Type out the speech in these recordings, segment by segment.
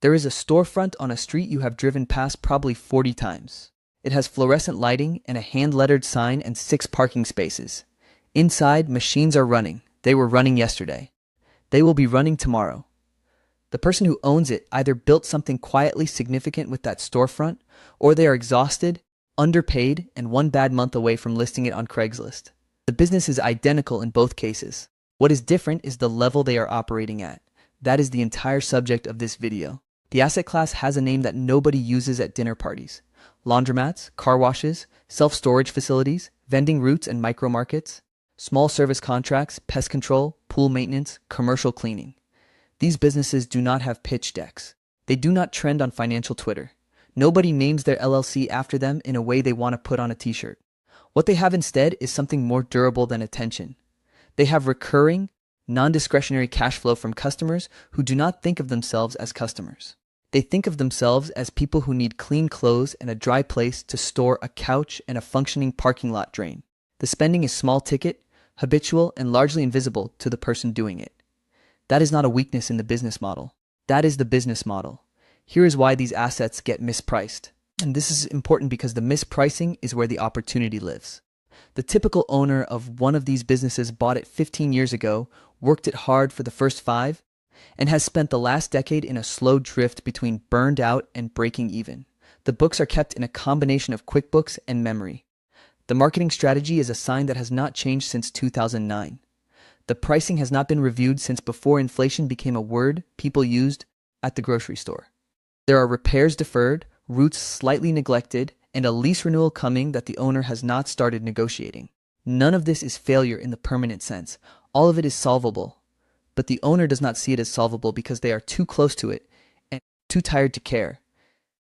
There is a storefront on a street you have driven past probably 40 times. It has fluorescent lighting and a hand-lettered sign and 6 parking spaces. Inside, machines are running. They were running yesterday. They will be running tomorrow. The person who owns it either built something quietly significant with that storefront, or they are exhausted, underpaid, and one bad month away from listing it on Craigslist. The business is identical in both cases. What is different is the level they are operating at. That is the entire subject of this video. The asset class has a name that nobody uses at dinner parties. Laundromats, car washes, self-storage facilities, vending routes and micro-markets, small service contracts, pest control, pool maintenance, commercial cleaning. These businesses do not have pitch decks. They do not trend on financial Twitter. Nobody names their LLC after them in a way they want to put on a t-shirt. What they have instead is something more durable than attention. They have recurring, non-discretionary cash flow from customers who do not think of themselves as customers. They think of themselves as people who need clean clothes and a dry place to store a couch and a functioning parking lot drain. The spending is small ticket, habitual, and largely invisible to the person doing it. That is not a weakness in the business model. That is the business model. Here is why these assets get mispriced. And this is important because the mispricing is where the opportunity lives. The typical owner of one of these businesses bought it 15 years ago, worked it hard for the first 5, and has spent the last decade in a slow drift between burned out and breaking even. The books are kept in a combination of QuickBooks and memory. The marketing strategy is a sign that has not changed since 2009. The pricing has not been reviewed since before inflation became a word people used at the grocery store. There are repairs deferred, routes slightly neglected, and a lease renewal coming that the owner has not started negotiating. None of this is failure in the permanent sense. All of it is solvable. But the owner does not see it as solvable because they are too close to it and too tired to care.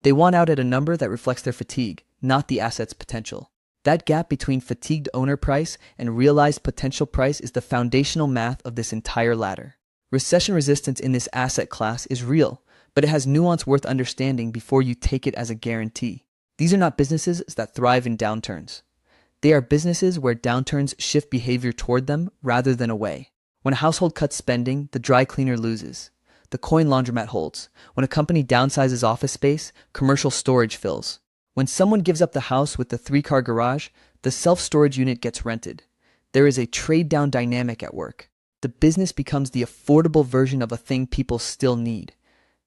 They want out at a number that reflects their fatigue, not the asset's potential. That gap between fatigued owner price and realized potential price is the foundational math of this entire ladder. Recession resistance in this asset class is real, but it has nuance worth understanding before you take it as a guarantee. These are not businesses that thrive in downturns. They are businesses where downturns shift behavior toward them rather than away. When a household cuts spending, the dry cleaner loses. The coin laundromat holds. When a company downsizes office space, commercial storage fills. When someone gives up the house with the 3-car garage, the self-storage unit gets rented. There is a trade-down dynamic at work. The business becomes the affordable version of a thing people still need.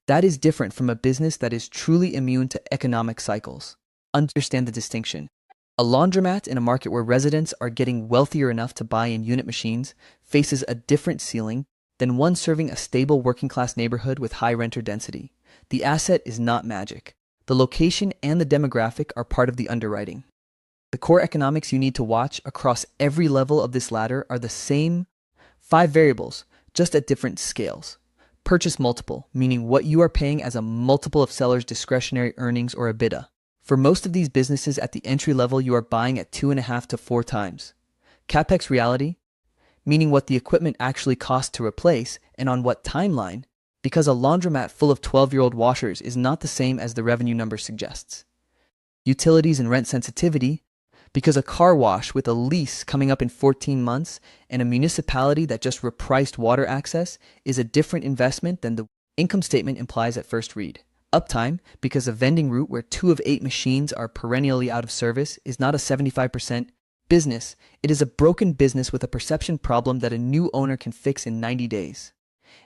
That is different from a business that is truly immune to economic cycles. Understand the distinction. A laundromat in a market where residents are getting wealthier enough to buy in-unit machines faces a different ceiling than one serving a stable working-class neighborhood with high renter density. The asset is not magic. The location and the demographic are part of the underwriting. The core economics you need to watch across every level of this ladder are the same 5 variables, just at different scales. Purchase multiple, meaning what you are paying as a multiple of seller's discretionary earnings or EBITDA. For most of these businesses at the entry level, you are buying at 2.5 to 4 times. CapEx reality, meaning what the equipment actually costs to replace and on what timeline, because a laundromat full of 12-year-old washers is not the same as the revenue number suggests. Utilities and rent sensitivity, because a car wash with a lease coming up in 14 months and a municipality that just repriced water access is a different investment than the income statement implies at first read. Uptime, because a vending route where 2 of 8 machines are perennially out of service is not a 75% business. It is a broken business with a perception problem that a new owner can fix in 90 days.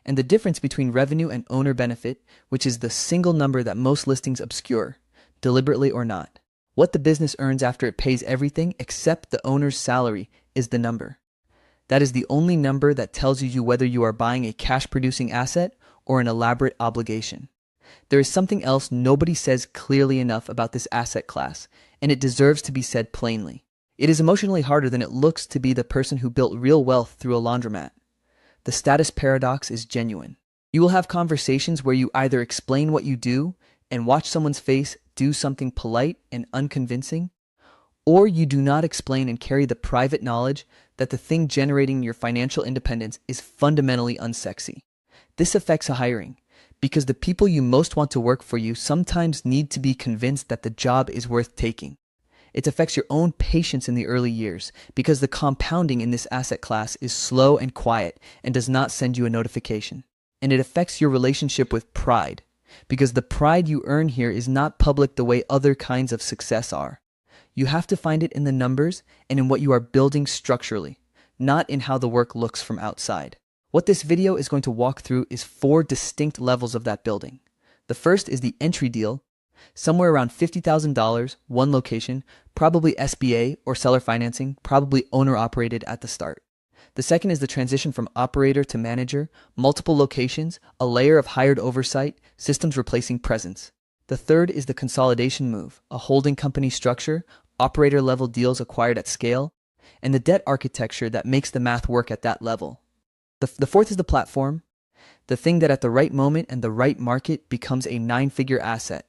And the difference between revenue and owner benefit, which is the single number that most listings obscure, deliberately or not. What the business earns after it pays everything except the owner's salary is the number. That is the only number that tells you whether you are buying a cash-producing asset or an elaborate obligation. There is something else nobody says clearly enough about this asset class, and it deserves to be said plainly. It is emotionally harder than it looks to be the person who built real wealth through a laundromat. The status paradox is genuine. You will have conversations where you either explain what you do and watch someone's face do something polite and unconvincing, or you do not explain and carry the private knowledge that the thing generating your financial independence is fundamentally unsexy. This affects hiring, because the people you most want to work for you sometimes need to be convinced that the job is worth taking. It affects your own patience in the early years, because the compounding in this asset class is slow and quiet and does not send you a notification. And it affects your relationship with pride, Because the pride you earn here is not public the way other kinds of success are. You have to find it in the numbers and in what you are building structurally, not in how the work looks from outside. What this video is going to walk through is 4 distinct levels of that building. The first is the entry deal, somewhere around $50,000, one location, probably SBA or seller financing, probably owner-operated at the start. The second is the transition from operator to manager, multiple locations, a layer of hired oversight, systems replacing presence. The third is the consolidation move, a holding company structure, operator-level deals acquired at scale, and the debt architecture that makes the math work at that level. The fourth is the platform, the thing that at the right moment and the right market becomes a 9-figure asset.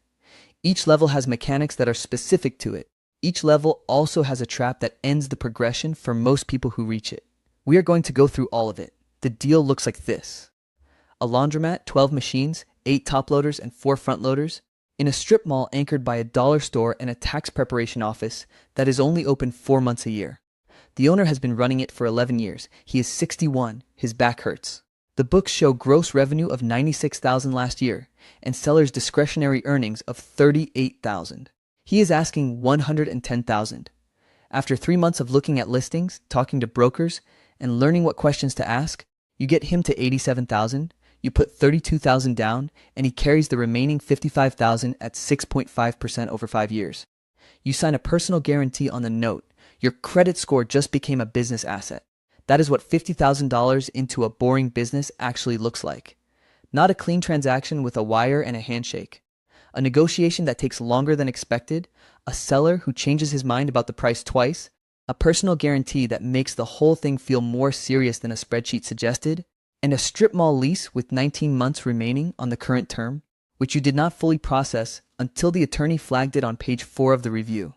Each level has mechanics that are specific to it. Each level also has a trap that ends the progression for most people who reach it. We are going to go through all of it. The deal looks like this. A laundromat, 12 machines, 8 top loaders and 4 front loaders, in a strip mall anchored by a dollar store and a tax preparation office that is only open 4 months a year. The owner has been running it for 11 years. He is 61. His back hurts. The books show gross revenue of $96,000 last year and seller's discretionary earnings of $38,000. He is asking $110,000. After 3 months of looking at listings, talking to brokers, and learning what questions to ask, you get him to $87,000, you put $32,000 down, and he carries the remaining $55,000 at 6.5% over 5 years. You sign a personal guarantee on the note. Your credit score just became a business asset. That is what $50,000 into a boring business actually looks like. Not a clean transaction with a wire and a handshake. A negotiation that takes longer than expected, a seller who changes his mind about the price twice, a personal guarantee that makes the whole thing feel more serious than a spreadsheet suggested, and a strip mall lease with 19 months remaining on the current term, which you did not fully process until the attorney flagged it on page 4 of the review.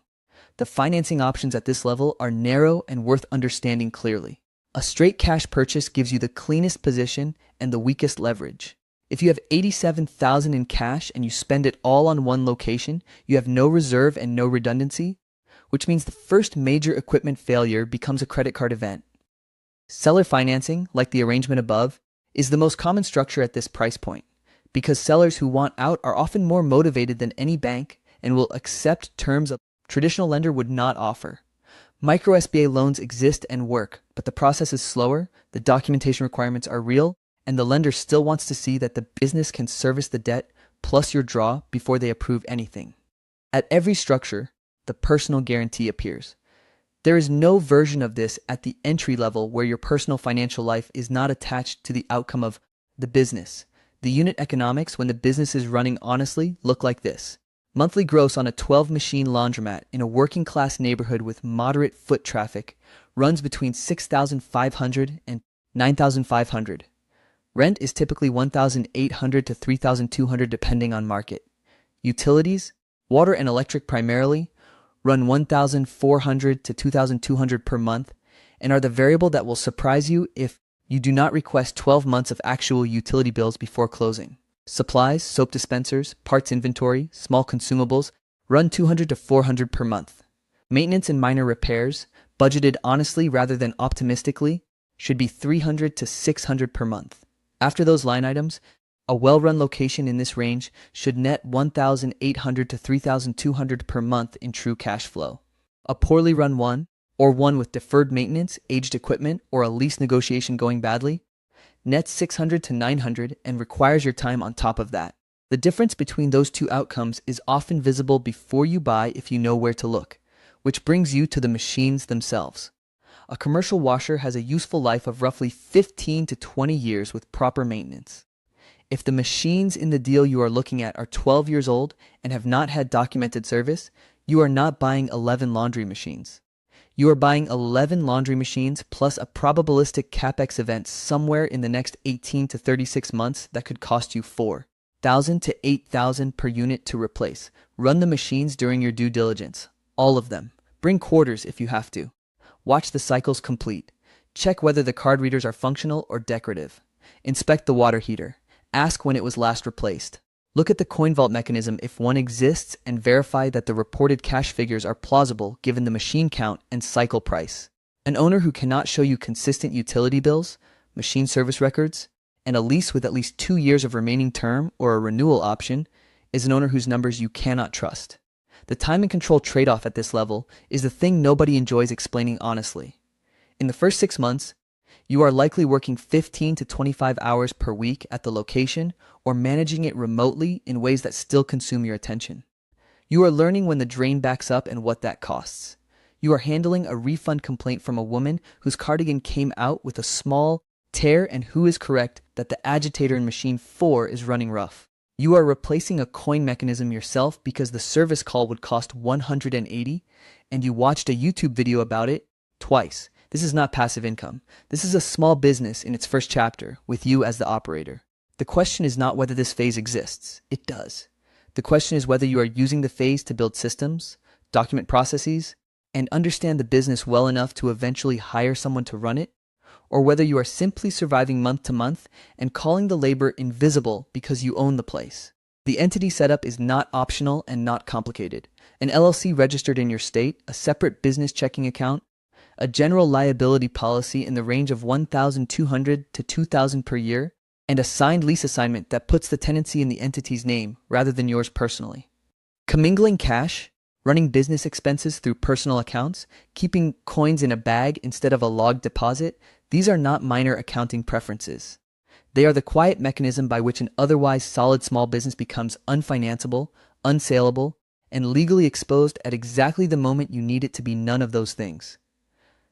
The financing options at this level are narrow and worth understanding clearly. A straight cash purchase gives you the cleanest position and the weakest leverage. If you have $87,000 in cash and you spend it all on one location, you have no reserve and no redundancy, which means the first major equipment failure becomes a credit card event. Seller financing, like the arrangement above, is the most common structure at this price point, because sellers who want out are often more motivated than any bank and will accept terms a traditional lender would not offer. Micro SBA loans exist and work, but the process is slower, the documentation requirements are real, and the lender still wants to see that the business can service the debt plus your draw before they approve anything. At every structure, the personal guarantee appears. There is no version of this at the entry level where your personal financial life is not attached to the outcome of the business. The unit economics, when the business is running honestly, look like this. Monthly gross on a 12-machine laundromat in a working-class neighborhood with moderate foot traffic runs between $6,500 and $9,500. Rent is typically $1,800 to $3,200 depending on market. Utilities, water and electric primarily, run $1,400 to $2,200 per month and are the variable that will surprise you if you do not request 12 months of actual utility bills before closing. Supplies, soap dispensers, parts inventory, small consumables run $200 to $400 per month. Maintenance and minor repairs, budgeted honestly rather than optimistically, should be $300 to $600 per month. After those line items, a well-run location in this range should net $1,800 to $3,200 per month in true cash flow. A poorly run one, or one with deferred maintenance, aged equipment, or a lease negotiation going badly, nets $600 to $900 and requires your time on top of that. The difference between those two outcomes is often visible before you buy if you know where to look, which brings you to the machines themselves. A commercial washer has a useful life of roughly 15 to 20 years with proper maintenance. If the machines in the deal you are looking at are 12 years old and have not had documented service, you are not buying 11 laundry machines. You are buying 11 laundry machines plus a probabilistic CapEx event somewhere in the next 18 to 36 months that could cost you $4,000 to $8,000 per unit to replace. Run the machines during your due diligence. All of them. Bring quarters if you have to. Watch the cycles complete. Check whether the card readers are functional or decorative. Inspect the water heater. Ask when it was last replaced. Look at the coin vault mechanism if one exists and verify that the reported cash figures are plausible given the machine count and cycle price. An owner who cannot show you consistent utility bills, machine service records, And a lease with at least 2 years of remaining term or a renewal option is an owner whose numbers you cannot trust. The time and control trade-off at this level is the thing nobody enjoys explaining honestly. In the first 6 months, you are likely working 15 to 25 hours per week at the location or managing it remotely in ways that still consume your attention. You are learning when the drain backs up and what that costs. You are handling a refund complaint from a woman whose cardigan came out with a small tear and who is correct that the agitator in machine 4 is running rough. You are replacing a coin mechanism yourself because the service call would cost $180 and you watched a YouTube video about it twice. This is not passive income. This is a small business in its first chapter with you as the operator. The question is not whether this phase exists. It does. The question is whether you are using the phase to build systems, document processes, and understand the business well enough to eventually hire someone to run it, or whether you are simply surviving month to month and calling the labor invisible because you own the place. The entity setup is not optional and not complicated. An LLC registered in your state, a separate business checking account, a general liability policy in the range of $1,200 to $2,000 per year, and a signed lease assignment that puts the tenancy in the entity's name rather than yours personally. Commingling cash, running business expenses through personal accounts, keeping coins in a bag instead of a logged deposit, these are not minor accounting preferences. They are the quiet mechanism by which an otherwise solid small business becomes unfinanceable, unsaleable, and legally exposed at exactly the moment you need it to be none of those things.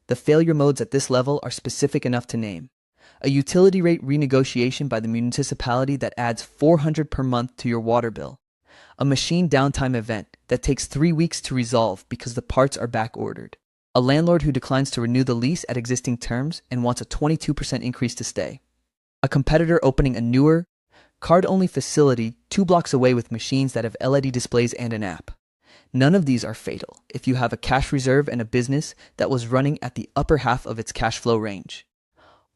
The failure modes at this level are specific enough to name. A utility rate renegotiation by the municipality that adds $400 per month to your water bill. A machine downtime event that takes 3 weeks to resolve because the parts are back-ordered. A landlord who declines to renew the lease at existing terms and wants a 22% increase to stay. A competitor opening a newer, card-only facility 2 blocks away with machines that have LED displays and an app. None of these are fatal if you have a cash reserve and a business that was running at the upper half of its cash flow range.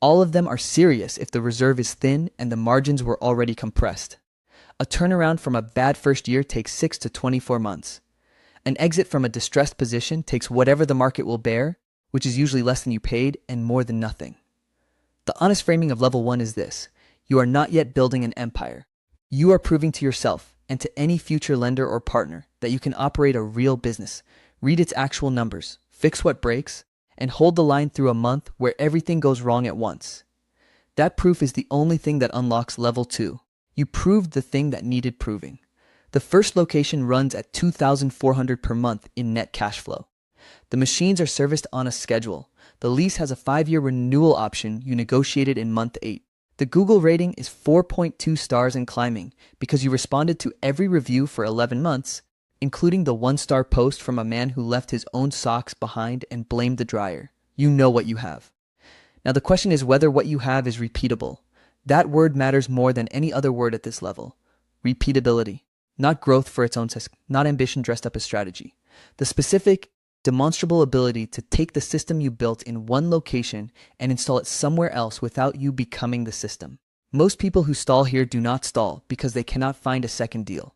All of them are serious if the reserve is thin and the margins were already compressed. A turnaround from a bad first year takes 6 to 24 months. An exit from a distressed position takes whatever the market will bear, which is usually less than you paid and more than nothing. The honest framing of level 1 is this: you are not yet building an empire. You are proving to yourself and to any future lender or partner that you can operate a real business, read its actual numbers, fix what breaks, and hold the line through a month where everything goes wrong at once. That proof is the only thing that unlocks level 2. You proved the thing that needed proving. The first location runs at $2,400 per month in net cash flow. The machines are serviced on a schedule. The lease has a 5-year renewal option you negotiated in month 8. The Google rating is 4.2 stars and climbing because you responded to every review for 11 months, including the 1-star post from a man who left his own socks behind and blamed the dryer. You know what you have. Now the question is whether what you have is repeatable. That word matters more than any other word at this level. Repeatability. Not growth for its own sake, not ambition dressed up as strategy. The specific, demonstrable ability to take the system you built in one location and install it somewhere else without you becoming the system. Most people who stall here do not stall because they cannot find a second deal.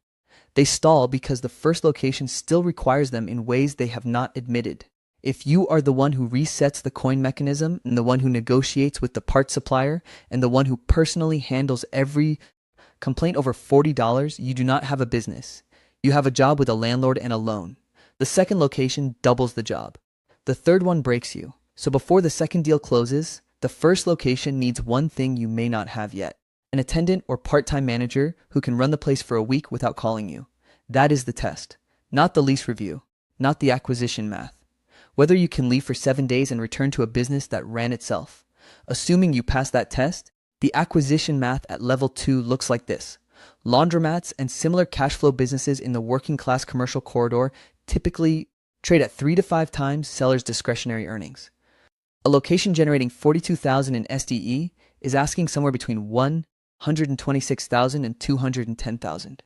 They stall because the first location still requires them in ways they have not admitted. If you are the one who resets the coin mechanism and the one who negotiates with the part supplier and the one who personally handles every complaint over $40, you do not have a business. You have a job with a landlord and a loan. The second location doubles the job. The third one breaks you. So before the second deal closes, the first location needs one thing you may not have yet: an attendant or part-time manager who can run the place for a week without calling you. That is the test, not the lease review, not the acquisition math. Whether you can leave for 7 days and return to a business that ran itself. Assuming you pass that test, the acquisition math at level 2 looks like this. Laundromats and similar cash flow businesses in the working class commercial corridor typically trade at 3 to 5 times sellers' discretionary earnings. A location generating $42,000 in SDE is asking somewhere between $126,000 and $210,000.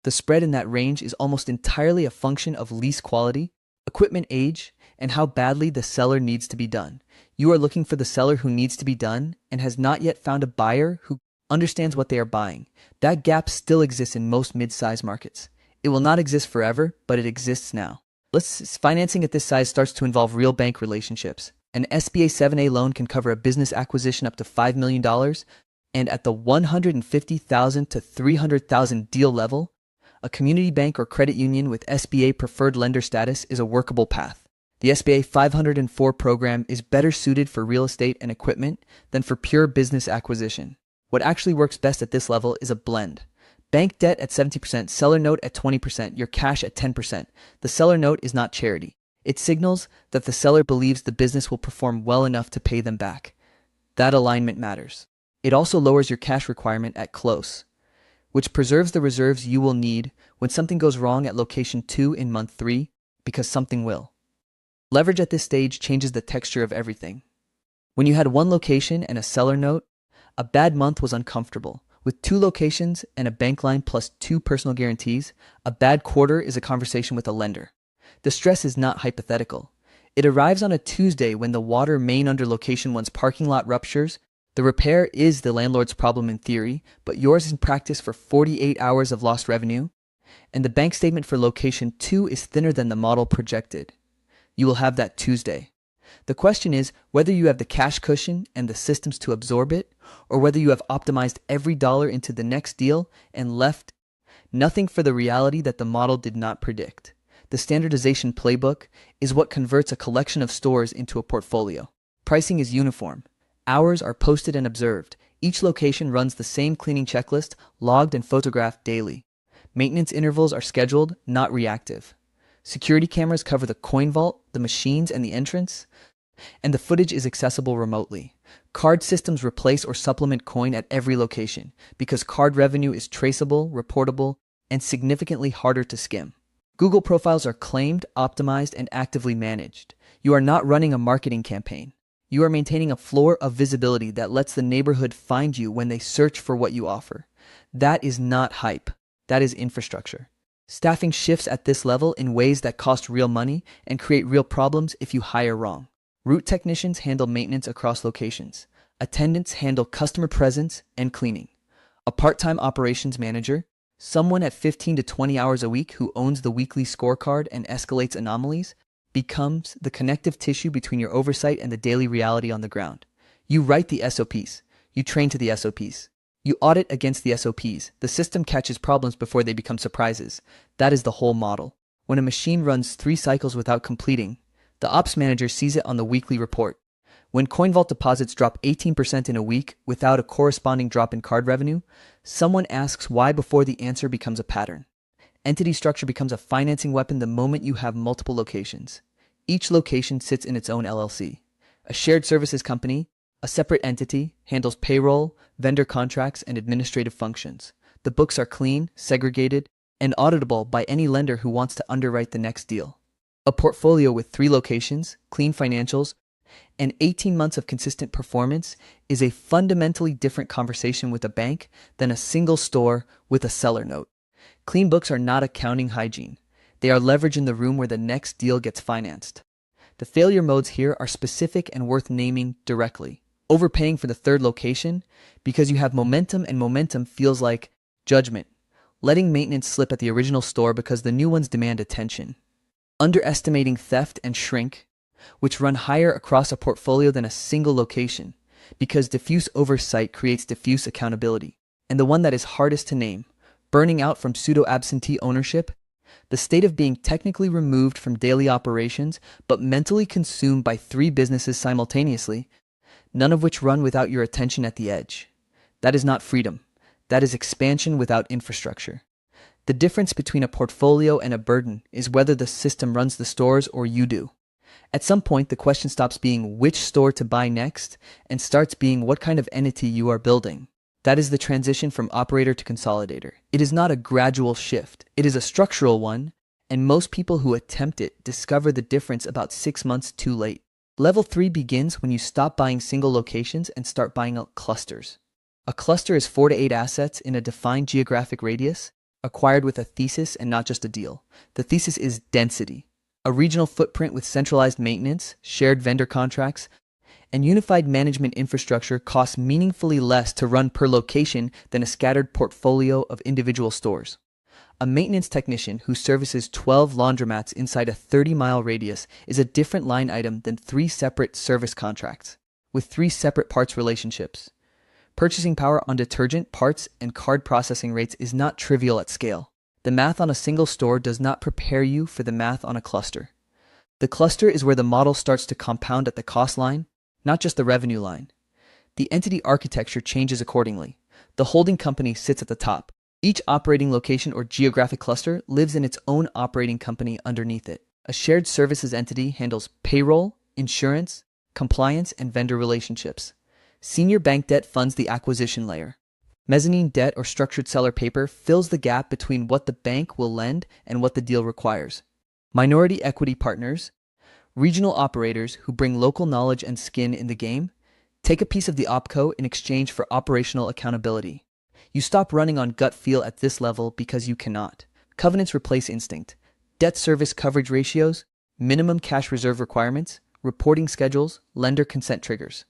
The spread in that range is almost entirely a function of lease quality, equipment age, and how badly the seller needs to be done. You are looking for the seller who needs to be done and has not yet found a buyer who understands what they are buying. That gap still exists in most mid-size markets. It will not exist forever, but it exists now. Financing at this size starts to involve real bank relationships. An SBA 7A loan can cover a business acquisition up to $5 million, And at the 150,000 to 300,000 deal level, a community bank or credit union with SBA preferred lender status is a workable path. The SBA 504 program is better suited for real estate and equipment than for pure business acquisition. What actually works best at this level is a blend. Bank debt at 70%, seller note at 20%, your cash at 10%. The seller note is not charity. It signals that the seller believes the business will perform well enough to pay them back. That alignment matters. It also lowers your cash requirement at close, which preserves the reserves you will need when something goes wrong at location 2 in month 3, because something will. Leverage at this stage changes the texture of everything. When you had one location and a seller note, a bad month was uncomfortable. With 2 locations and a bank line plus 2 personal guarantees, a bad quarter is a conversation with a lender. The stress is not hypothetical. It arrives on a Tuesday when the water main under location 1's parking lot ruptures. The repair is the landlord's problem in theory, but yours in practice for 48 hours of lost revenue, and the bank statement for location 2 is thinner than the model projected. You will have that Tuesday. The question is whether you have the cash cushion and the systems to absorb it, or whether you have optimized every dollar into the next deal and left nothing for the reality that the model did not predict. The standardization playbook is what converts a collection of stores into a portfolio. Pricing is uniform. Hours are posted and observed. Each location runs the same cleaning checklist, logged and photographed daily. Maintenance intervals are scheduled, not reactive. Security cameras cover the coin vault, the machines, and the entrance, and the footage is accessible remotely. Card systems replace or supplement coin at every location because card revenue is traceable, reportable, and significantly harder to skim. Google profiles are claimed, optimized, and actively managed. You are not running a marketing campaign. You are maintaining a floor of visibility that lets the neighborhood find you when they search for what you offer. That is not hype. That is infrastructure. Staffing shifts at this level in ways that cost real money and create real problems if you hire wrong. Route technicians handle maintenance across locations. Attendants handle customer presence and cleaning. A part-time operations manager, someone at 15 to 20 hours a week who owns the weekly scorecard and escalates anomalies, becomes the connective tissue between your oversight and the daily reality on the ground. You write the SOPs. You train to the SOPs. You audit against the SOPs. The system catches problems before they become surprises. That is the whole model. When a machine runs 3 cycles without completing, the ops manager sees it on the weekly report. When CoinVault deposits drop 18% in a week without a corresponding drop in card revenue, someone asks why before the answer becomes a pattern. Entity structure becomes a financing weapon the moment you have multiple locations. Each location sits in its own LLC. A shared services company, a separate entity, handles payroll, vendor contracts, and administrative functions. The books are clean, segregated, and auditable by any lender who wants to underwrite the next deal. A portfolio with 3 locations, clean financials, and 18 months of consistent performance is a fundamentally different conversation with a bank than a single store with a seller note. Clean books are not accounting hygiene. They are leverage in the room where the next deal gets financed. The failure modes here are specific and worth naming directly. Overpaying for the 3rd location because you have momentum, and momentum feels like judgment. Letting maintenance slip at the original store because the new ones demand attention. Underestimating theft and shrink, which run higher across a portfolio than a single location, because diffuse oversight creates diffuse accountability. And the one that is hardest to name, burning out from pseudo-absentee ownership, the state of being technically removed from daily operations but mentally consumed by 3 businesses simultaneously, none of which run without your attention at the edge. That is not freedom. That is expansion without infrastructure. The difference between a portfolio and a burden is whether the system runs the stores or you do. At some point, the question stops being which store to buy next and starts being what kind of entity you are building. That is the transition from operator to consolidator. It is not a gradual shift. It is a structural one, and most people who attempt it discover the difference about 6 months too late. Level 3 begins when you stop buying single locations and start buying out clusters. A cluster is 4 to 8 assets in a defined geographic radius, acquired with a thesis and not just a deal. The thesis is density. A regional footprint with centralized maintenance, shared vendor contracts, and unified management infrastructure costs meaningfully less to run per location than a scattered portfolio of individual stores. A maintenance technician who services 12 laundromats inside a 30-mile radius is a different line item than 3 separate service contracts with 3 separate parts relationships. Purchasing power on detergent, parts, and card processing rates is not trivial at scale. The math on a single store does not prepare you for the math on a cluster. The cluster is where the model starts to compound at the cost line, not just the revenue line. The entity architecture changes accordingly. The holding company sits at the top. Each operating location or geographic cluster lives in its own operating company underneath it. A shared services entity handles payroll, insurance, compliance, and vendor relationships. Senior bank debt funds the acquisition layer. Mezzanine debt or structured seller paper fills the gap between what the bank will lend and what the deal requires. Minority equity partners, regional operators who bring local knowledge and skin in the game, take a piece of the opco in exchange for operational accountability. You stop running on gut feel at this level because you cannot. Covenants replace instinct. Debt service coverage ratios, minimum cash reserve requirements, reporting schedules, lender consent triggers.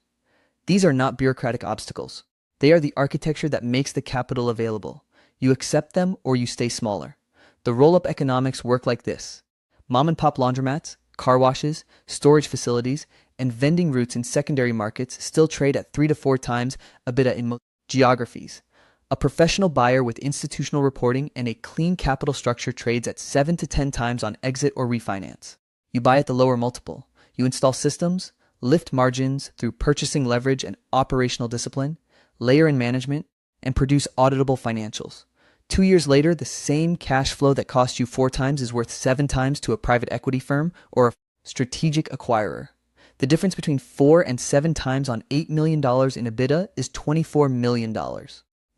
These are not bureaucratic obstacles. They are the architecture that makes the capital available. You accept them or you stay smaller. The roll-up economics work like this. Mom-and-pop laundromats, car washes, storage facilities, and vending routes in secondary markets still trade at 3 to 4 times EBITDA in most geographies. A professional buyer with institutional reporting and a clean capital structure trades at 7 to 10 times on exit or refinance. You buy at the lower multiple. You install systems, lift margins through purchasing leverage and operational discipline, layer in management, and produce auditable financials. 2 years later, the same cash flow that cost you 4 times is worth 7 times to a private equity firm or a strategic acquirer. The difference between 4 and 7 times on $8 million in EBITDA is $24 million.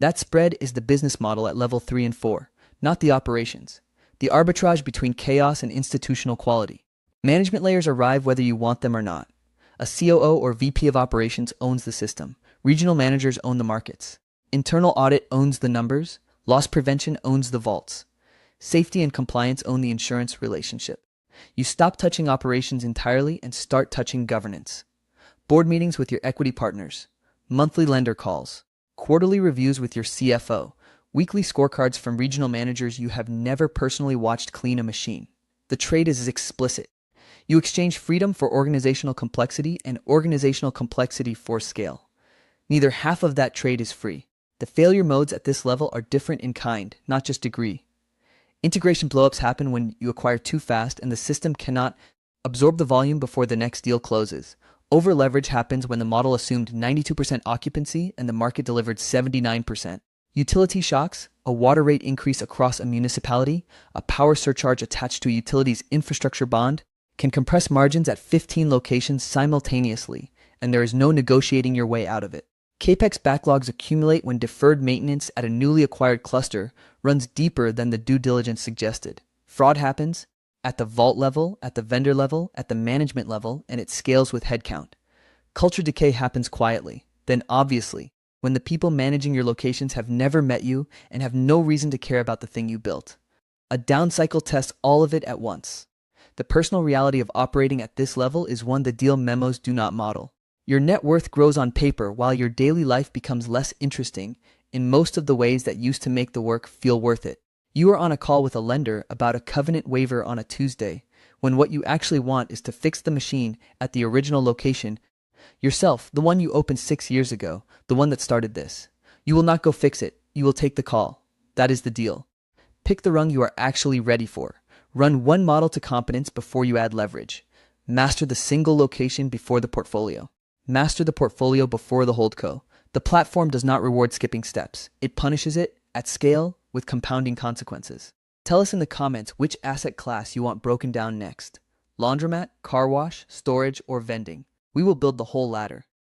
That spread is the business model at level 3 and 4, not the operations. The arbitrage between chaos and institutional quality. Management layers arrive whether you want them or not. A COO or VP of operations owns the system. Regional managers own the markets. Internal audit owns the numbers. Loss prevention owns the vaults. Safety and compliance own the insurance relationship. You stop touching operations entirely and start touching governance. Board meetings with your equity partners. Monthly lender calls. Quarterly reviews with your CFO. Weekly scorecards from regional managers you have never personally watched clean a machine. The trade is explicit. You exchange freedom for organizational complexity and organizational complexity for scale. Neither half of that trade is free. The failure modes at this level are different in kind, not just degree. Integration blowups happen when you acquire too fast and the system cannot absorb the volume before the next deal closes. Over-leverage happens when the model assumed 92% occupancy and the market delivered 79%. Utility shocks, a water rate increase across a municipality, a power surcharge attached to a utility's infrastructure bond, can compress margins at 15 locations simultaneously, and there is no negotiating your way out of it. CAPEX backlogs accumulate when deferred maintenance at a newly acquired cluster runs deeper than the due diligence suggested. Fraud happens at the vault level, at the vendor level, at the management level, and it scales with headcount. Culture decay happens quietly, then obviously, when the people managing your locations have never met you and have no reason to care about the thing you built. A down cycle tests all of it at once. The personal reality of operating at this level is one the deal memos do not model. Your net worth grows on paper while your daily life becomes less interesting in most of the ways that used to make the work feel worth it. You are on a call with a lender about a covenant waiver on a Tuesday, when what you actually want is to fix the machine at the original location. Yourself, the one you opened 6 years ago, the one that started this. You will not go fix it. You will take the call. That is the deal. Pick the rung you are actually ready for. Run one model to competence before you add leverage. Master the single location before the portfolio. Master the portfolio before the holdco. The platform does not reward skipping steps. It punishes it at scale with compounding consequences. Tell us in the comments which asset class you want broken down next. Laundromat, car wash, storage, or vending. We will build the whole ladder.